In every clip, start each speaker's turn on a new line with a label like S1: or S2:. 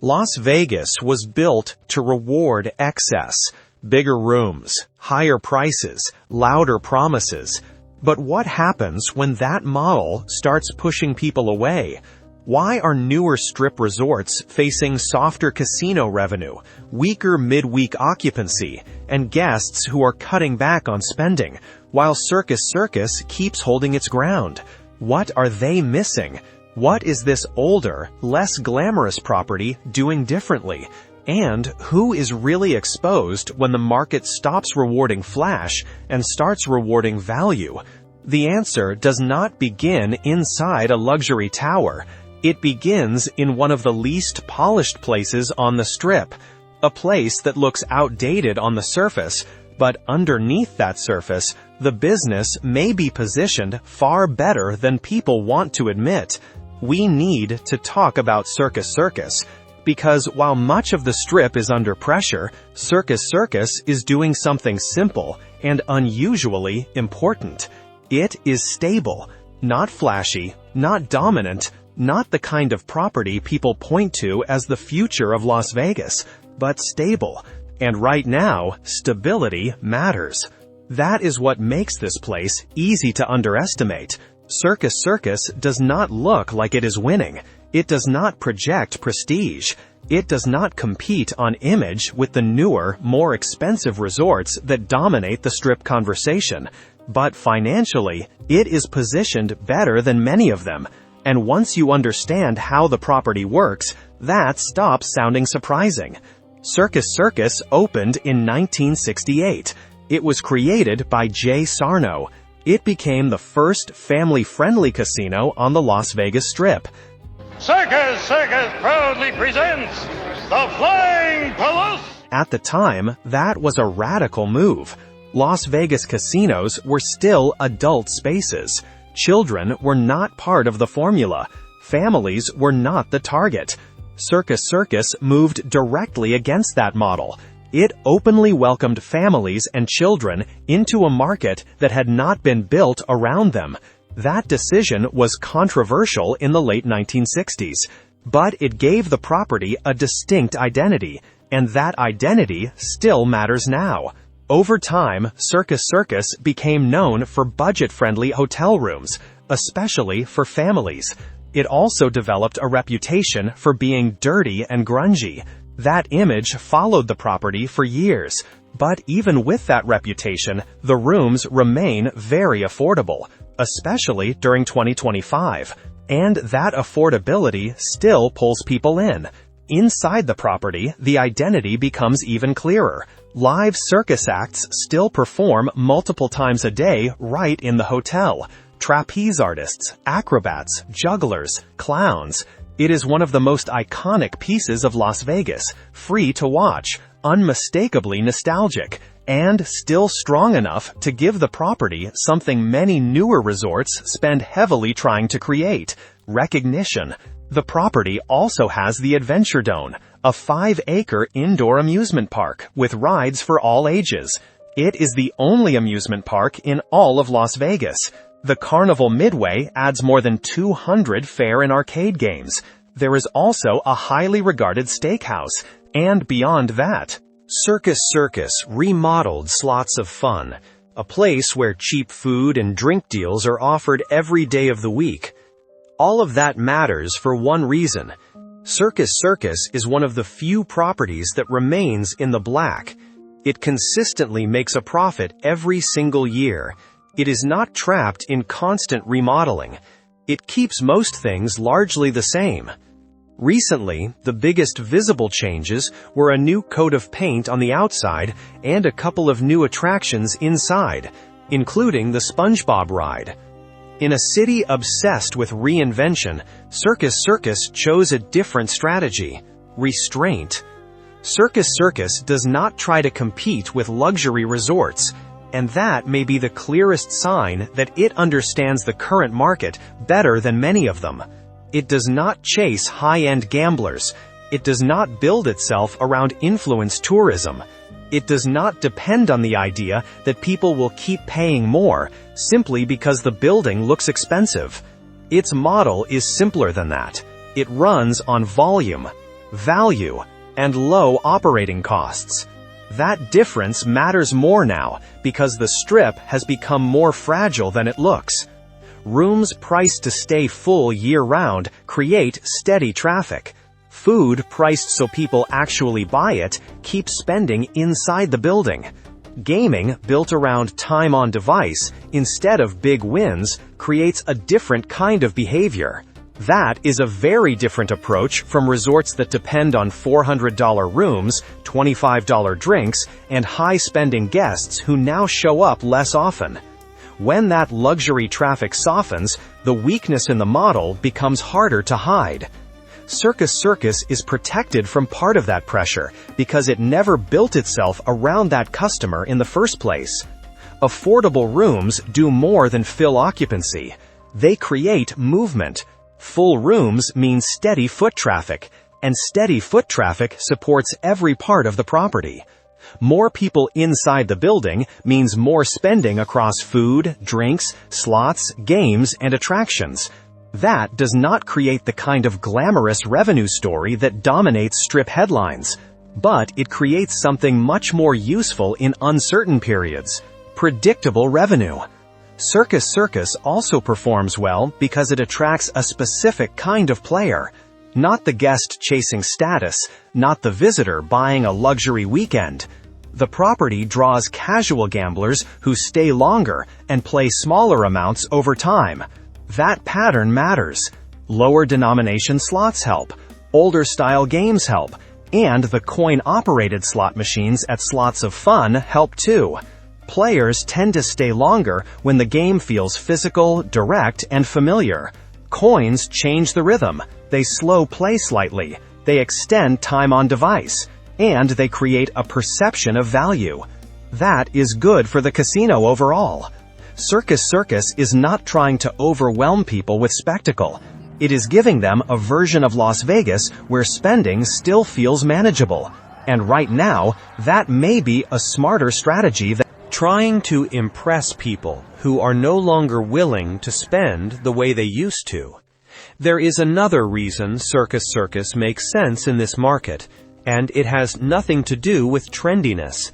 S1: Las Vegas was built to reward excess, bigger rooms, higher prices, louder promises. But what happens when that model starts pushing people away? Why are newer strip resorts facing softer casino revenue, weaker midweek occupancy, and guests who are cutting back on spending, while Circus Circus keeps holding its ground? What are they missing? What is this older, less glamorous property doing differently? And who is really exposed when the market stops rewarding flash and starts rewarding value? The answer does not begin inside a luxury tower. It begins in one of the least polished places on the Strip, a place that looks outdated on the surface, but underneath that surface, the business may be positioned far better than people want to admit. We need to talk about Circus Circus, because while much of the Strip is under pressure, Circus Circus is doing something simple and unusually important. It is stable, not flashy, not dominant, not the kind of property people point to as the future of Las Vegas, but stable. And right now, stability matters. That is what makes this place easy to underestimate. Circus Circus does not look like it is winning. It does not project prestige. It does not compete on image with the newer, more expensive resorts that dominate the Strip conversation. But financially, it is positioned better than many of them. And once you understand how the property works, that stops sounding surprising. Circus Circus opened in 1968. It was created by Jay Sarno. It became the first family-friendly casino on the Las Vegas Strip.
S2: Circus Circus proudly presents the Flying Palace!
S1: At the time, that was a radical move. Las Vegas casinos were still adult spaces. Children were not part of the formula. Families were not the target. Circus Circus moved directly against that model. It openly welcomed families and children into a market that had not been built around them. That decision was controversial in the late 1960s, but it gave the property a distinct identity, and that identity still matters now. Over time, Circus Circus became known for budget-friendly hotel rooms, especially for families. It also developed a reputation for being dirty and grungy. That image followed the property for years, but even with that reputation, the rooms remain very affordable, especially during 2025. And that affordability still pulls people in. Inside the property, the identity becomes even clearer. Live circus acts still perform multiple times a day right in the hotel. Trapeze artists, acrobats, jugglers, clowns. It is one of the most iconic pieces of Las Vegas, free to watch, unmistakably nostalgic, and still strong enough to give the property something many newer resorts spend heavily trying to create: recognition. The property also has the Adventure Dome, a 5-acre indoor amusement park with rides for all ages. It is the only amusement park in all of Las Vegas. The Carnival Midway adds more than 200 fair and arcade games. There is also a highly regarded steakhouse, and beyond that, Circus Circus remodeled Slots of Fun, a place where cheap food and drink deals are offered every day of the week. All of that matters for one reason. Circus Circus is one of the few properties that remains in the black. It consistently makes a profit every single year. It is not trapped in constant remodeling. It keeps most things largely the same. Recently, the biggest visible changes were a new coat of paint on the outside and a couple of new attractions inside, including the SpongeBob ride. In a city obsessed with reinvention, Circus Circus chose a different strategy: restraint. Circus Circus does not try to compete with luxury resorts, and that may be the clearest sign that it understands the current market better than many of them. It does not chase high-end gamblers. It does not build itself around influence tourism. It does not depend on the idea that people will keep paying more simply because the building looks expensive. Its model is simpler than that. It runs on volume. value, and low operating costs. That difference matters more now because the Strip has become more fragile than it looks. Rooms priced to stay full year-round create steady traffic. Food priced so people actually buy it keeps spending inside the building. Gaming built around time on device instead of big wins creates a different kind of behavior. That is a very different approach from resorts that depend on $400 rooms, $25 drinks, and high-spending guests who now show up less often. When that luxury traffic softens, the weakness in the model becomes harder to hide. Circus Circus is protected from part of that pressure because it never built itself around that customer in the first place. Affordable rooms do more than fill occupancy. They create movement. Full rooms means steady foot traffic, and steady foot traffic supports every part of the property. More people inside the building means more spending across food, drinks, slots, games, and attractions. That does not create the kind of glamorous revenue story that dominates Strip headlines, but it creates something much more useful in uncertain periods: predictable revenue. Circus Circus also performs well because it attracts a specific kind of player. Not the guest chasing status, not the visitor buying a luxury weekend. The property draws casual gamblers who stay longer and play smaller amounts over time. That pattern matters. Lower denomination slots help, older style games help, and the coin-operated slot machines at Slots of Fun help too. Players tend to stay longer when the game feels physical, direct, and familiar. Coins change the rhythm. They slow play slightly. They extend time on device. And they create a perception of value. That is good for the casino overall. Circus Circus is not trying to overwhelm people with spectacle. It is giving them a version of Las Vegas where spending still feels manageable. And right now, that may be a smarter strategy than trying to impress people who are no longer willing to spend the way they used to. There is another reason Circus Circus makes sense in this market, and it has nothing to do with trendiness.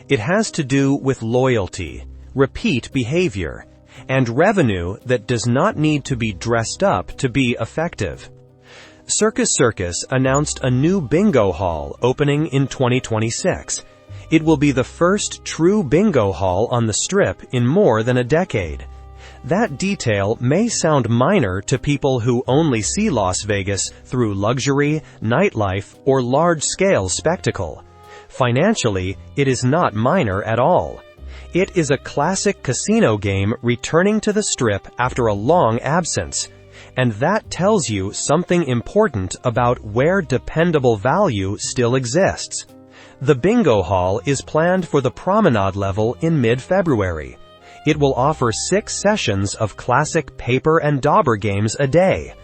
S1: It has to do with loyalty, repeat behavior, and revenue that does not need to be dressed up to be effective. Circus Circus announced a new bingo hall opening in 2026. It will be the first true bingo hall on the Strip in more than a decade. That detail may sound minor to people who only see Las Vegas through luxury, nightlife, or large-scale spectacle. Financially, it is not minor at all. It is a classic casino game returning to the Strip after a long absence, and that tells you something important about where dependable value still exists. The bingo hall is planned for the promenade level in mid-February. It will offer 6 sessions of classic paper and dauber games a day.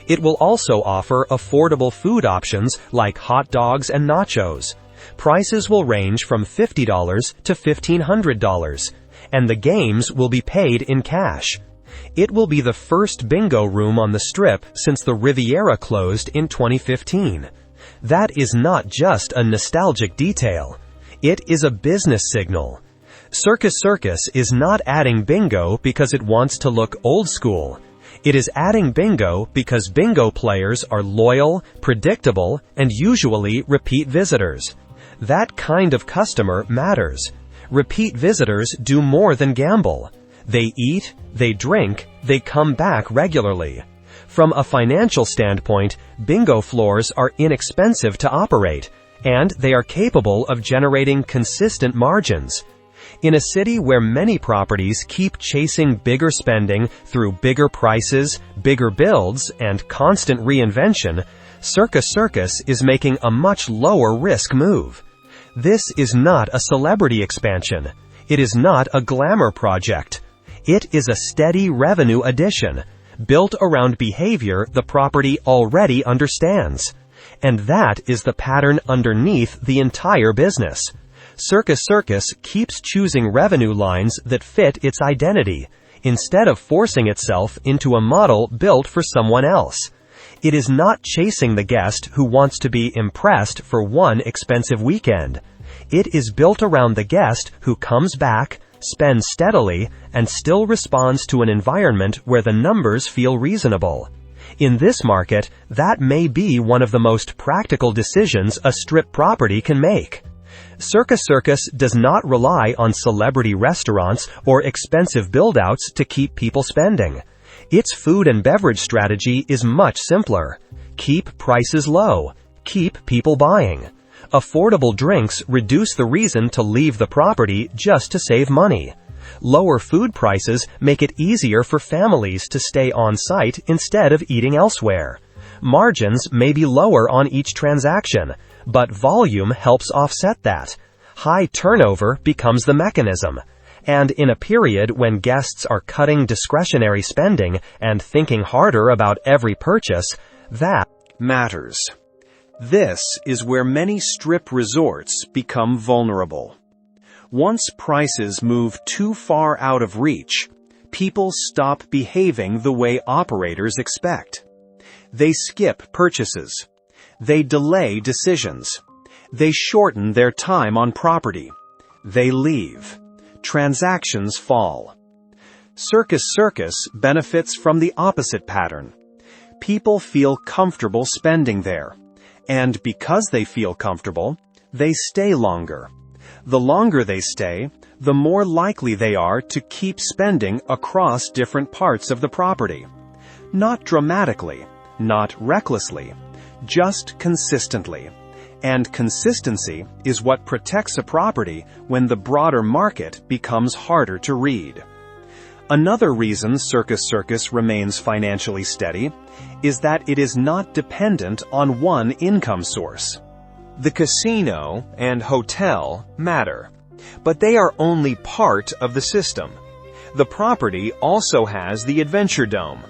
S1: It will also offer affordable food options like hot dogs and nachos. Prices will range from $50 to $1,500, and the games will be paid in cash. It will be the first bingo room on the Strip since the Riviera closed in 2015. That is not just a nostalgic detail. It is a business signal. Circus Circus is not adding bingo because it wants to look old school. It is adding bingo because bingo players are loyal, predictable, and usually repeat visitors. That kind of customer matters. Repeat visitors do more than gamble. They eat, they drink, they come back regularly. From a financial standpoint, bingo floors are inexpensive to operate, and they are capable of generating consistent margins. In a city where many properties keep chasing bigger spending through bigger prices, bigger builds, and constant reinvention, Circus Circus is making a much lower risk move. This is not a celebrity expansion. It is not a glamour project. It is a steady revenue addition, built around behavior the property already understands. And that is the pattern underneath the entire business. Circus Circus keeps choosing revenue lines that fit its identity, instead of forcing itself into a model built for someone else. It is not chasing the guest who wants to be impressed for one expensive weekend. It is built around the guest who comes back, spends steadily, and still responds to an environment where the numbers feel reasonable. In this market, that may be one of the most practical decisions a strip property can make. Circus Circus does not rely on celebrity restaurants or expensive build-outs to keep people spending. Its food and beverage strategy is much simpler. Keep prices low. Keep people buying. Affordable drinks reduce the reason to leave the property just to save money. Lower food prices make it easier for families to stay on site instead of eating elsewhere. Margins may be lower on each transaction, but volume helps offset that. High turnover becomes the mechanism. And in a period when guests are cutting discretionary spending and thinking harder about every purchase, that matters. This is where many strip resorts become vulnerable. Once prices move too far out of reach, people stop behaving the way operators expect. They skip purchases. They delay decisions. They shorten their time on property. They leave. Transactions fall. Circus Circus benefits from the opposite pattern. People feel comfortable spending there. And because they feel comfortable, they stay longer. The longer they stay, the more likely they are to keep spending across different parts of the property. Not dramatically, not recklessly, just consistently. And consistency is what protects a property when the broader market becomes harder to read. Another reason Circus Circus remains financially steady is that it is not dependent on one income source. The casino and hotel matter, but they are only part of the system. The property also has the Adventure Dome,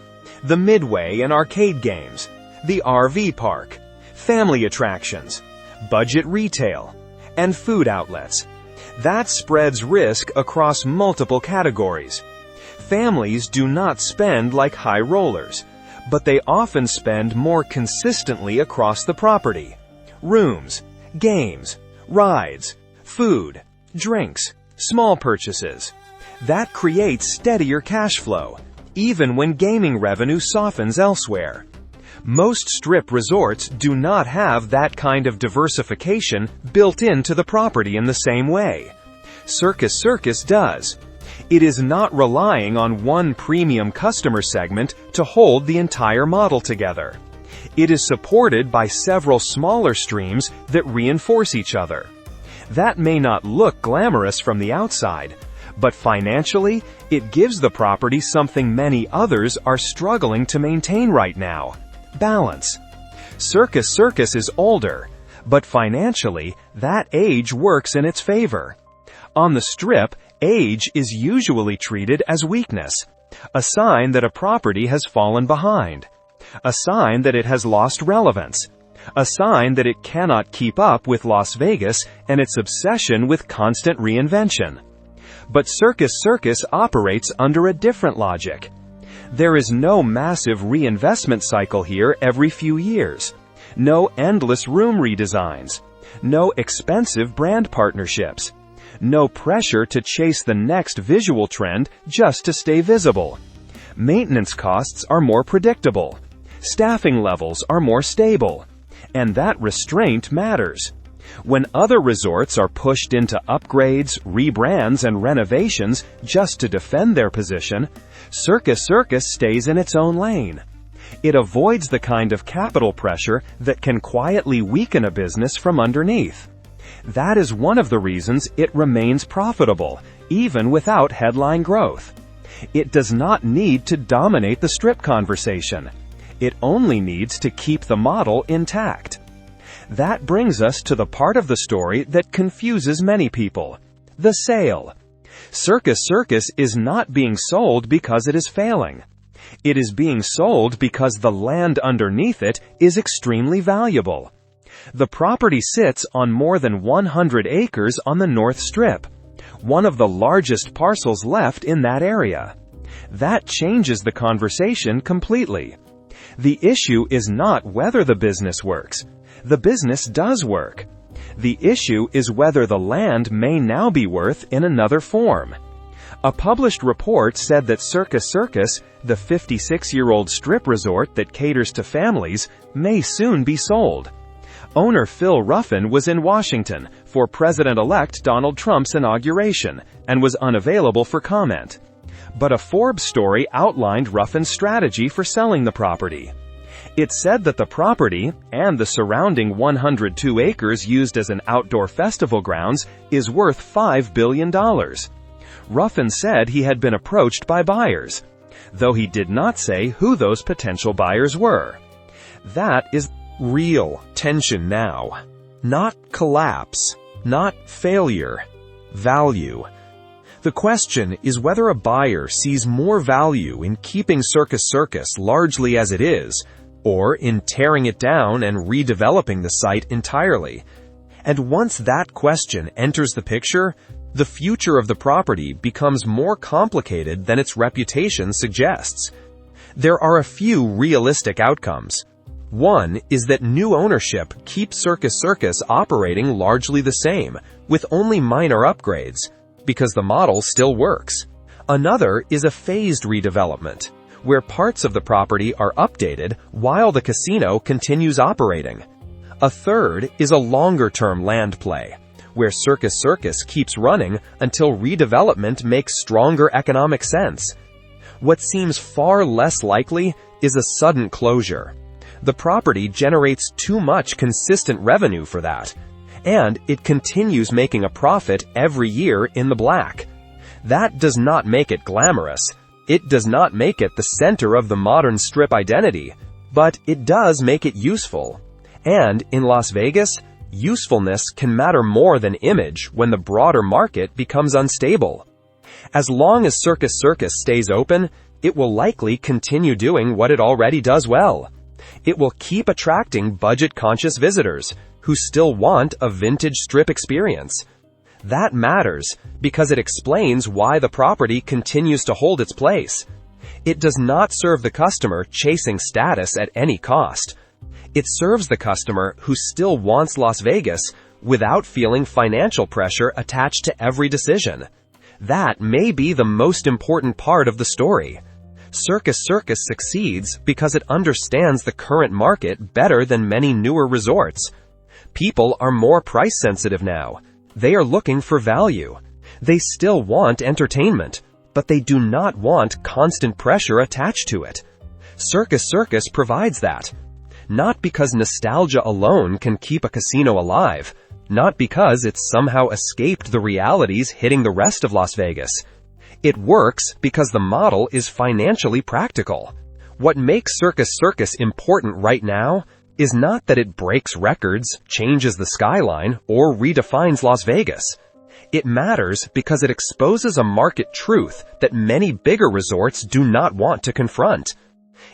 S1: the Midway and arcade games, the RV park, family attractions, budget retail, and food outlets. That spreads risk across multiple categories. Families do not spend like high rollers, but they often spend more consistently across the property. Rooms, games, rides, food, drinks, small purchases. That creates steadier cash flow, even when gaming revenue softens elsewhere. Most strip resorts do not have that kind of diversification built into the property in the same way. Circus Circus does. It is not relying on one premium customer segment to hold the entire model together. It is supported by several smaller streams that reinforce each other. That may not look glamorous from the outside, but financially, it gives the property something many others are struggling to maintain right now: balance. Circus Circus is older, but financially, that age works in its favor. On the Strip, age is usually treated as weakness, a sign that a property has fallen behind, a sign that it has lost relevance, a sign that it cannot keep up with Las Vegas and its obsession with constant reinvention. But Circus Circus operates under a different logic. There is no massive reinvestment cycle here every few years, no endless room redesigns, no expensive brand partnerships, no pressure to chase the next visual trend just to stay visible. Maintenance costs are more predictable. Staffing levels are more stable. And that restraint matters. When other resorts are pushed into upgrades, rebrands, and renovations just to defend their position, Circus Circus stays in its own lane. It avoids the kind of capital pressure that can quietly weaken a business from underneath. That is one of the reasons it remains profitable, even without headline growth. It does not need to dominate the Strip conversation. It only needs to keep the model intact. That brings us to the part of the story that confuses many people: the sale. Circus Circus is not being sold because it is failing. It is being sold because the land underneath it is extremely valuable. The property sits on more than 100 acres on the North Strip, one of the largest parcels left in that area. That changes the conversation completely. The issue is not whether the business works. The business does work. The issue is whether the land may now be worth in another form. A published report said that Circus Circus, the 56-year-old strip resort that caters to families, may soon be sold. Owner Phil Ruffin was in Washington for President-elect Donald Trump's inauguration and was unavailable for comment. But a Forbes story outlined Ruffin's strategy for selling the property. It said that the property, and the surrounding 102 acres used as an outdoor festival grounds, is worth $5 billion. Ruffin said he had been approached by buyers, though he did not say who those potential buyers were. That is real tension now. Not collapse, not failure, value. The question is whether a buyer sees more value in keeping Circus Circus largely as it is, or in tearing it down and redeveloping the site entirely. And once that question enters the picture, the future of the property becomes more complicated than its reputation suggests. There are a few realistic outcomes. One is that new ownership keeps Circus Circus operating largely the same, with only minor upgrades, because the model still works. Another is a phased redevelopment, where parts of the property are updated while the casino continues operating. A third is a longer-term land play, where Circus Circus keeps running until redevelopment makes stronger economic sense. What seems far less likely is a sudden closure. The property generates too much consistent revenue for that, and it continues making a profit every year in the black. That does not make it glamorous. It does not make it the center of the modern strip identity, but it does make it useful. And in Las Vegas, usefulness can matter more than image when the broader market becomes unstable. As long as Circus Circus stays open, it will likely continue doing what it already does well. It will keep attracting budget-conscious visitors who still want a vintage strip experience. That matters because it explains why the property continues to hold its place. It does not serve the customer chasing status at any cost. It serves the customer who still wants Las Vegas without feeling financial pressure attached to every decision. That may be the most important part of the story. Circus Circus succeeds because it understands the current market better than many newer resorts. People are more price-sensitive now. They are looking for value. They still want entertainment, but they do not want constant pressure attached to it. Circus Circus provides that. Not because nostalgia alone can keep a casino alive, not because it's somehow escaped the realities hitting the rest of Las Vegas. It works because the model is financially practical. What makes Circus Circus important right now is not that it breaks records, changes the skyline, or redefines Las Vegas. It matters because it exposes a market truth that many bigger resorts do not want to confront.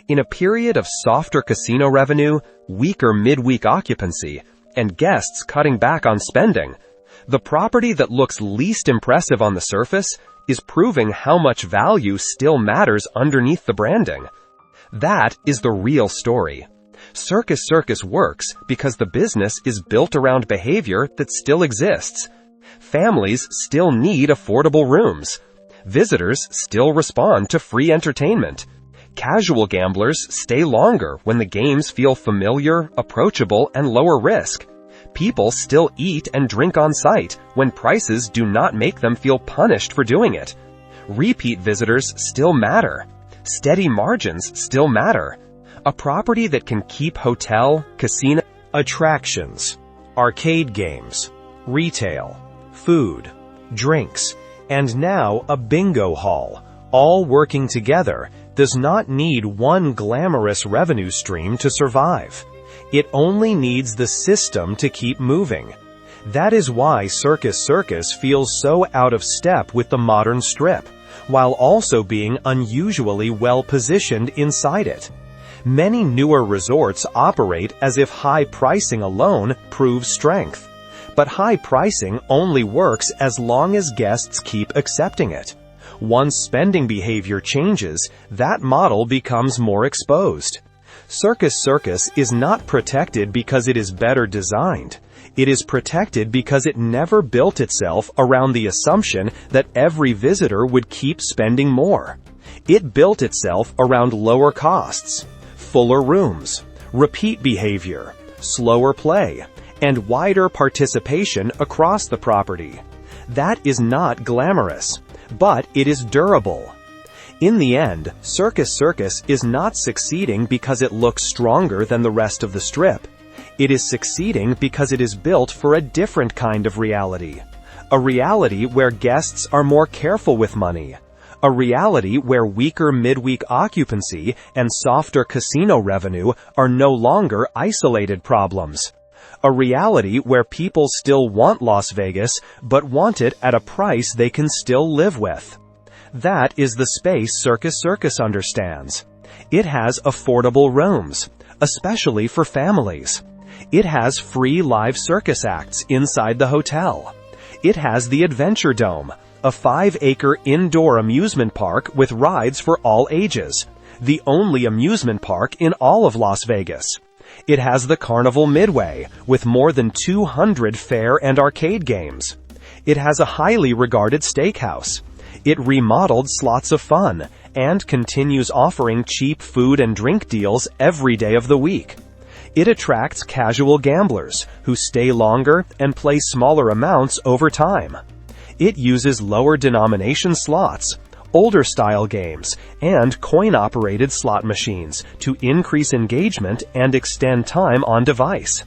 S1: In a period of softer casino revenue, weaker midweek occupancy, and guests cutting back on spending, the property that looks least impressive on the surface is proving how much value still matters underneath the branding. That is the real story. Circus Circus works because the business is built around behavior that still exists. Families still need affordable rooms. Visitors still respond to free entertainment. Casual gamblers stay longer when the games feel familiar, approachable, and lower risk. People still eat and drink on site when prices do not make them feel punished for doing it. Repeat visitors still matter. Steady margins still matter. A property that can keep hotel, casino, attractions, arcade games, retail, food, drinks, and now a bingo hall, all working together, does not need one glamorous revenue stream to survive. It only needs the system to keep moving. That is why Circus Circus feels so out of step with the modern strip, while also being unusually well positioned inside it. Many newer resorts operate as if high pricing alone proves strength. But high pricing only works as long as guests keep accepting it. Once spending behavior changes, that model becomes more exposed. Circus Circus is not protected because it is better designed. It is protected because it never built itself around the assumption that every visitor would keep spending more. It built itself around lower costs, fuller rooms, repeat behavior, slower play, and wider participation across the property. That is not glamorous, but it is durable. In the end, Circus Circus is not succeeding because it looks stronger than the rest of the Strip. It is succeeding because it is built for a different kind of reality. A reality where guests are more careful with money. A reality where weaker midweek occupancy and softer casino revenue are no longer isolated problems. A reality where people still want Las Vegas, but want it at a price they can still live with. That is the space Circus Circus understands. It has affordable rooms, especially for families. It has free live circus acts inside the hotel. It has the Adventure Dome, a 5-acre indoor amusement park with rides for all ages, the only amusement park in all of Las Vegas. It has the Carnival Midway, with more than 200 fair and arcade games. It has a highly regarded steakhouse. It remodeled Slots of Fun, and continues offering cheap food and drink deals every day of the week. It attracts casual gamblers, who stay longer and play smaller amounts over time. It uses lower denomination slots, older style games, and coin-operated slot machines to increase engagement and extend time on device.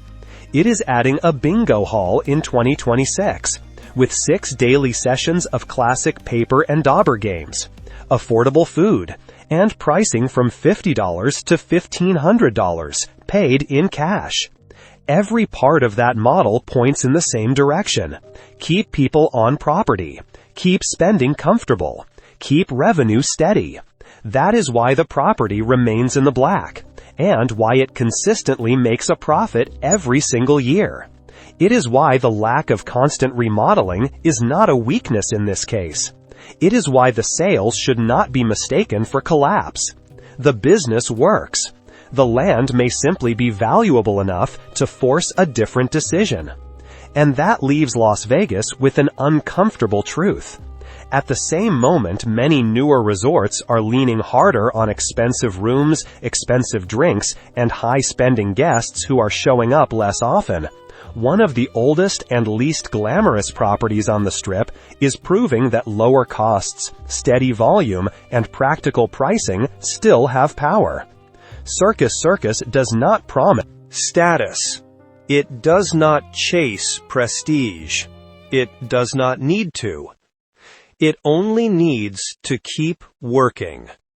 S1: It is adding a bingo hall in 2026, with 6 daily sessions of classic paper and dauber games, affordable food, and pricing from $50 to $1,500, paid in cash. Every part of that model points in the same direction. Keep people on property. Keep spending comfortable. Keep revenue steady. That is why the property remains in the black, and why it consistently makes a profit every single year. It is why the lack of constant remodeling is not a weakness in this case. It is why the sales should not be mistaken for collapse. The business works. The land may simply be valuable enough to force a different decision. And that leaves Las Vegas with an uncomfortable truth. At the same moment, many newer resorts are leaning harder on expensive rooms, expensive drinks, and high-spending guests who are showing up less often. One of the oldest and least glamorous properties on the Strip is proving that lower costs, steady volume, and practical pricing still have power. Circus Circus does not promise status. It does not chase prestige. It does not need to. It only needs to keep working.